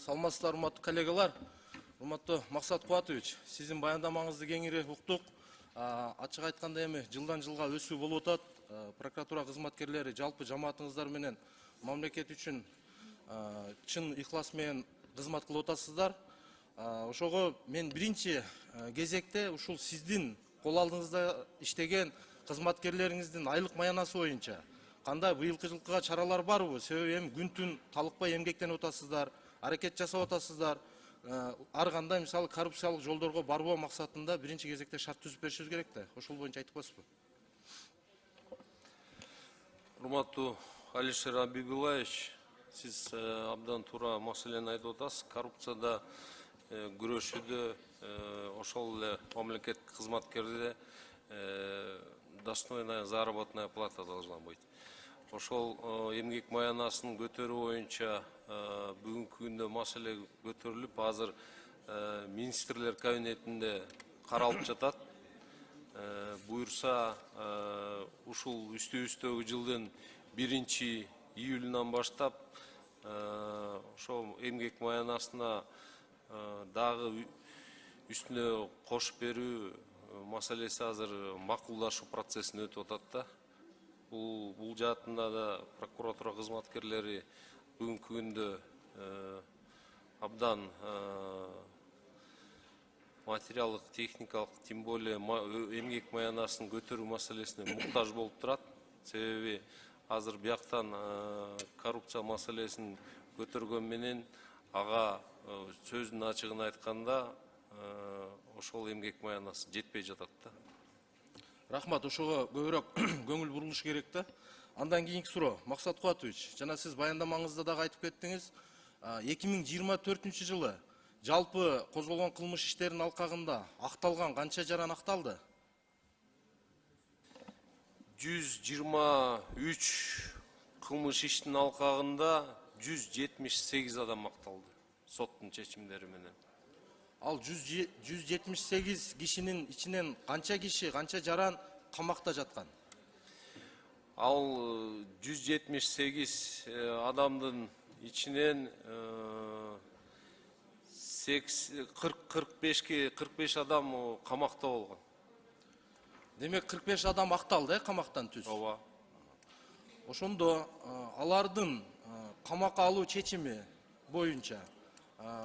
Саламатсыздар, урматтуу коллегалар. Урматтуу Максат Кубатович, сиздин баяндамаңызды кеңири уктук. Ачык айтканда эми жылдан жылга өсүү болуп атат. Прокуратура кызматкерлери жалпы жамаатыңыздар менен мамлекет үчүн чын ыхлас менен кызмат кылып атасыздар. Ошого мен биринчи кезекте ушул сиздин кол алдыңызда иштеген кызматкерлериңиздин айлык маянасы боюнча кандай быйылкы жылкыга чаралар барбы? Себеби эми күн түн талыкпай эмгектенип атасыздар, аракет жасап атасыздар. Ар кандай мисалы коррупциялык жолдорго барбоо максатында биринчи кезекте шарт түзүп беришибиз керек да. Ошол боюнча айтып коесузбу? Урматтуу Алишер Абибуллаевич, сиз абдан туура маселени айтып атасыз. Коррупцияда күрөшүүдө ошол эле мамлекеттик кызматкерде достойная заработная плата должна быть. Ошол эмгек маянасын көтөрүү боюнча бүгүнкү күндө маселе көтөрүлүп, азыр министрлер кабинетинде каралып жатат. Буюрса, ушул үстүбүздөгү жылдын 1-июлунан баштап ошол эмгек маянасына дагы үстүнө кошуп берүү маселеси азыр макулдашуу процессине өтүп атат да. Бул жаатында да прокуратура кызматкерлери бүгүнкү күндө абдан материалдык, техникалык, тем более эмгек маянасын көтөрүү маселесине муктаж болуп турат. Себеби азыр бияктан коррупция маселесин көтөргөн менен ага сөздүн ачыгын айтканда ошол эмгек маянасы жетпей жатат да. Рахмат, ошого көбүрөөк көңүл бурулуш керек да. Андан кийинки суроо, Максат Кубатович, жана сиз баяндамаңызда дагы айтып кеттиңиз, 2024 жылы жалпы козголгон кылмыш иштеринин алкагында акталган канча жаран акталды? 123 кылмыш иштин алкагында 178 адам акталды соттун чечимдери менен. Ал 178 кишинин ичинен канча киши, канча жаран камакта жаткан? Ал 178 адамдын ичинен 45 адам камакта болгон. Демек 45 адам акталды, камактан түз. Ооба. Ошондо алардын камакка алуу чечими боюнча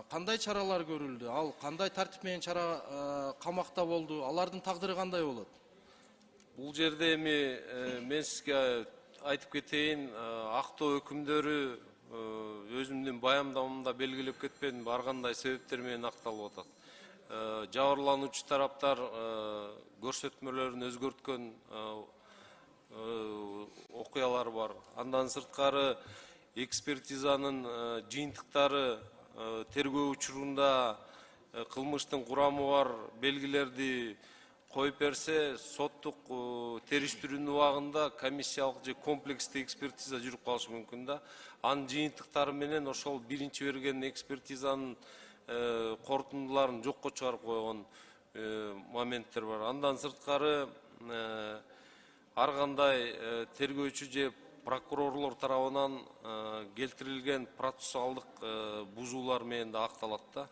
кандай чаралар көрүлдү? Ал кандай тартип менен чара камакта болду? Алардын тагдыры кандай болот? Бул жерде эми мен сизге айтып кетейин, актоо өкүмдөрү өзүмдүн баяндамамда белгилеп кетпедим, ар кандай себептер менен акталып атат. Жабырлануучу тараптар көрсөтмөлөрүн өзгөрткөн окуялар бар. Андан сырткары экспертизанын жыйынтыктары тергөө учурунда кылмыштын курамы бар белгилерди коюп берсе, соттук териштирүүнүн убагында комиссиялык же комплекстик экспертиза жүрүп калышы мүмкүн да. Анын жыйынтыктары менен ошол биринчи берген экспертизанын корутундуларын жокко чыгарып койгон моменттер бар. Андан сырткары ар кандай тергөөчү же прокурорлор тарабынан келтирилген процессуалдык бузуулар менен да акталат да.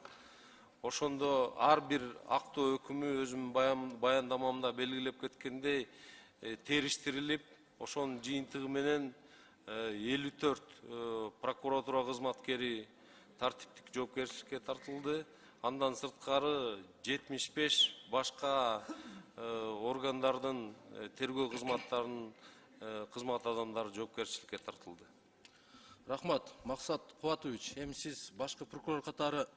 Ошондо ар бир актоо өкүмү өзүм баяндамамда белгилеп кеткендей териштирилип, ошонун жыйынтыгы менен 54 прокуратура кызматкери тартиптик жоопкерчиликке тартылды. Андан сырткары 75 башка органдардын тергөө кызматтарынын кызмат адамдары жоопкерчиликке тартылды. Рахмат, Максат Кубатович, эми сиз башкы прокурор катары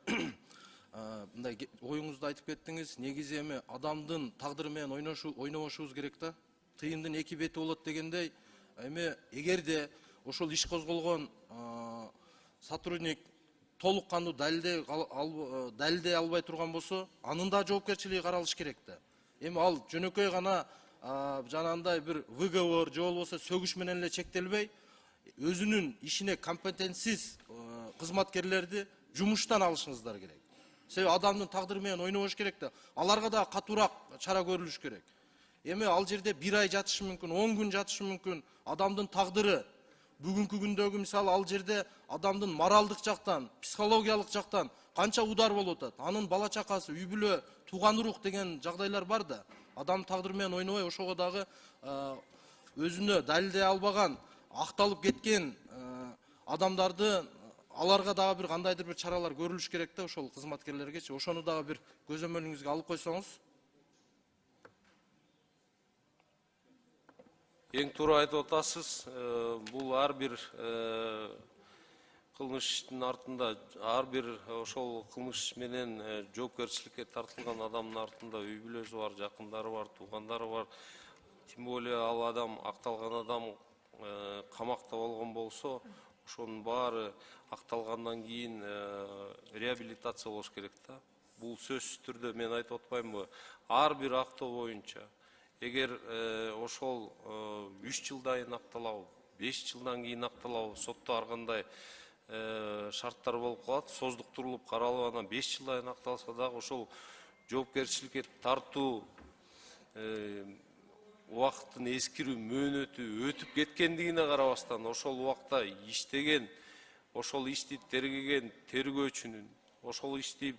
мындай оюңузду айтып кеттиңиз. Негизи эми адамдын тагдыры менен ойнобошубуз керек да. Тыйындын эки бети болот дегендей, эми эгерде ошол иш козголгон сотрудник толук кандуу далилдей албай турган болсо, анын да жоопкерчилиги каралыш керек да. Эми ал жөнөкөй гана жанагындай бир выговор же болбосо сөгүш менен эле чектелбей, өзүнүн ишине компетентсиз кызматкерлерди жумуштан алышыңыздар керек. Себеби адамдын тагдыры менен ойнобош керек да. Аларга да катуураак чара көрүлүш керек. Эми ал жерде 1 ай жатышы мүмкүн, 10 күн жатышы мүмкүн. Адамдын тагдыры Бүгүнкү күндөгү мисалы ал жерде адамдын моралдык жактан, психологиялык жактан канча удар болуп атат. Анын бала чакасы, үй бүлө, тууган урук деген жагдайлар бар да. Адам тагдыры менен ойнобой ошого дагы өзүнө далилдей албаган, акталып кеткен адамдарды аларга дагы бир кандайдыр бир чаралар көрүлүш керек да, ошол кызматкерлергечи. Ошону дагы бир көзөмөлүңүзгө алып койсоңуз. Эң туура айтып атасыз. Бул ар бир кылмыш иштин артында, ар бир ошол кылмыш менен жоопкерчиликке тартылган адамдын артында үй бүлөсү бар, жакындары бар, туугандары бар. Тем более ал адам, акталган адам камакта болгон болсо, ошонун баары акталгандан кийин реабилитация болуш керек да. Бул сөзсүз түрдө мен айтып атпаймынбы? Ар бир актоо боюнча эгер ошол 3 жылдан кийин акталабы, 5 жылдан кийин акталабы, сотто ар кандай шарттар болуп калат, создуктурулуп каралып, анан 5 жылдан кийин акталса дагы ошол жоопкерчиликке тартуу убакыттын эскирүү мөөнөтү өтүп кеткендигине карабастан, ошол убакта иштеген, ошол ишти тергеген тергөөчүнүн, ошол ишти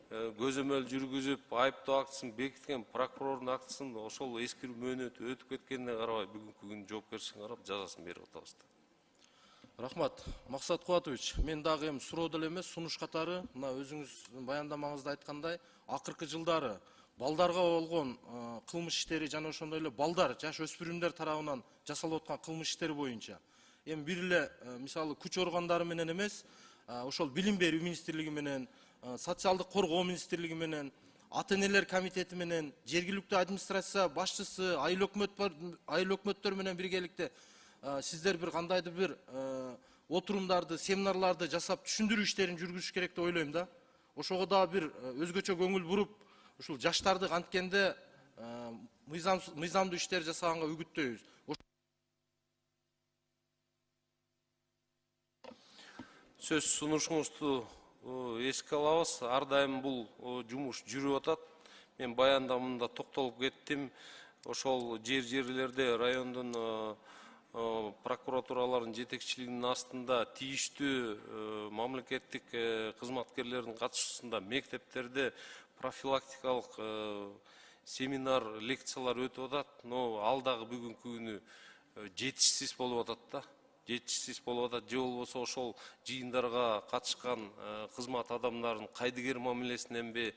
көзөмөл жүргүзүп, айыптоо актысын бекиткен прокурордун актысын ошол эскирүү мөөнөтү өтүп кеткенине карабай, бүгүнкү күн жоопкерчилигин карап жазасын берип атабыз. Рахмат. Максат Кубатович, мен дагы эми суроо деле эмес, сунуш катары, мына өзүңүздүн баяндамаңызда айткандай, акыркы жылдары балдарга болгон кылмыш иштери жана ошондой эле балдар, жаш өспүрүмдөр тарабынан жасалып аткан кылмыш иштери боюнча эми бир эле мисалы күч органдары менен эмес, ошол билим берүү министрлиги менен, социалдык коргоо министрлиги менен, ата энелер комитети менен, жергиликтүү администрация башчысы, айыл өкмөттөр менен биргеликте сиздер бир кандайдыр бир отурумдарды, семинарларды жасап түшүндүрүү иштерин жүргүзүш керек деп ойлойм да. Ошого дагы бир өзгөчө көңүл буруп, ушул жаштарды канткенде мыйзамдуу иштер жасаганга үгүттөйбүз. Сөз сунушуңузду эске алабыз. Ар дайым бул жумуш жүрүп атат. Мен баяндамамда токтолуп кеттим. Ошол жерлерде райондун прокуратураларынын жетекчилигинин астында тийиштүү мамлекеттик кызматкерлердин катышуусунда мектептерде профилактикалык семинар, лекциялар өтүп атат. Но ал дагы бүгүнкү күнү жетишсиз болуп атат да. Жетишсиз болуп атат. Же болбосо ошол жыйындарга катышкан кызмат адамдарын кайдыгер мамилесинен бе,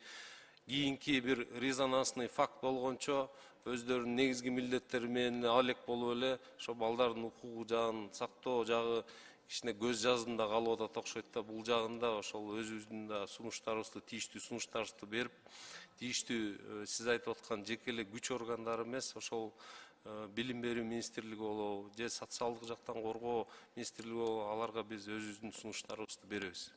кийинки бир резонансный факт болгончо өздөрүнүн негизги милдеттери менен алек болуп эле ошо балдардын укугу жагын сактоо жагы кичине көз жаздында калып атат окшойт да. Бул жагында ошол өзүбүздүн да сунуштарыбызды, тийиштүү сунуштарыбызды берип, тийиштүү сиз айтып аткан жеке эле күч органдары эмес, ошол билим берүү министрлиги болобу же социалдык жактан коргоо министрлиги болобу, аларга биз өзүбүздүн сунуштарыбызды беребиз.